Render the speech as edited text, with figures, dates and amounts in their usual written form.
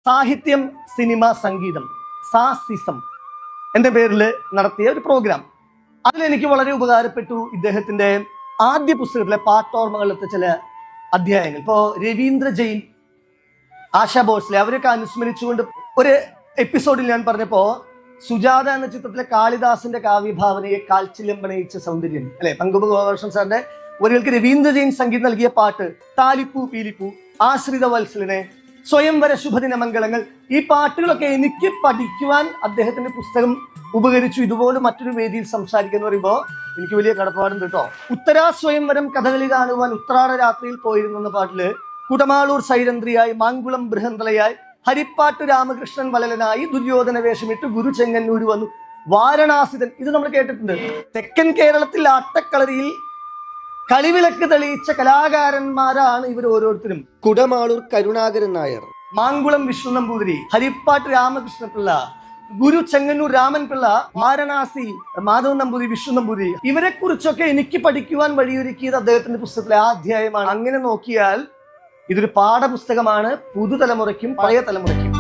സാഹിത്യം, സിനിമ, സംഗീതം, സാസിസം എന്റെ പേരിൽ നടത്തിയ ഒരു പ്രോഗ്രാം. അതിലെനിക്ക് വളരെ ഉപകാരപ്പെട്ടു ഇദ്ദേഹത്തിന്റെ ആദ്യ പുസ്തകത്തിലെ പാട്ടോർമ്മകളിലത്തെ ചില അധ്യായങ്ങൾ. ഇപ്പോൾ രവീന്ദ്ര ജെയിൻ, ആശാ ഭോസ്ലെ അവരൊക്കെ അനുസ്മരിച്ചുകൊണ്ട് ഒരു എപ്പിസോഡിൽ ഞാൻ പറഞ്ഞപ്പോ സുജാത എന്ന ചിത്രത്തിലെ കാളിദാസിന്റെ കാവ്യഭാവനയെ കാൽച്ചിലമ്പണയിച്ച സൗന്ദര്യം അല്ലെ, പങ്കുമ്പ് ഗോപാലകൃഷ്ണൻ സാറിന്റെ ഒരിക്കൽക്ക് രവീന്ദ്ര ജെയിൻ സംഗീതം നൽകിയ പാട്ട് താലിപ്പൂ പീലിപ്പൂ, ആശ്രിത വത്സലിനെ, സ്വയംവര ശുഭദിന മംഗളങ്ങൾ, ഈ പാട്ടുകളൊക്കെ എനിക്ക് പഠിക്കുവാൻ അദ്ദേഹത്തിന്റെ പുസ്തകം ഉപകരിച്ചു. ഇതുപോലെ മറ്റൊരു വേദിയിൽ സംസാരിക്കുന്ന പറയുമ്പോൾ എനിക്ക് വലിയ കടപ്പാടുണ്ട് കേട്ടോ. ഉത്തരാ സ്വയംവരം കഥകളി കാണുവാൻ ഉത്രാട രാത്രിയിൽ പോയിരുന്ന പാട്ടില് കുടമാളൂർ സൈരന്ത്രിയായി, മാങ്കുളം ബൃഹന്തളയായി, ഹരിപ്പാട്ട് രാമകൃഷ്ണൻ വലലനായി, ദുര്യോധന വേഷമിട്ട് ഗുരു ചെങ്ങന്നൂർ വന്നു, വാരണാസിതൻ, ഇത് നമ്മൾ കേട്ടിട്ടുണ്ട്. തെക്കൻ കേരളത്തിൽ ആട്ടക്കളരിയിൽ കളിവിളക്ക് തെളിയിച്ച കലാകാരന്മാരാണ് ഇവർ ഓരോരുത്തരും. കുടമാളൂർ കരുണാകരൻ നായർ, മാങ്കുളം വിഷ്ണു നമ്പൂതിരി, ഹരിപ്പാട്ട് രാമകൃഷ്ണപിള്ള, ഗുരു ചെങ്ങന്നൂർ രാമൻ പിള്ള, വാരണാസി മാധവൻ നമ്പൂതിരി, വിഷ്ണു നമ്പൂതിരി, ഇവരെ കുറിച്ചൊക്കെ എനിക്ക് പഠിക്കുവാൻ വഴിയൊരുക്കിയത് അദ്ദേഹത്തിന്റെ പുസ്തകത്തിലെ ആ അധ്യായമാണ്. അങ്ങനെ നോക്കിയാൽ ഇതൊരു പാഠപുസ്തകമാണ് പുതുതലമുറയ്ക്കും പഴയ തലമുറയ്ക്കും.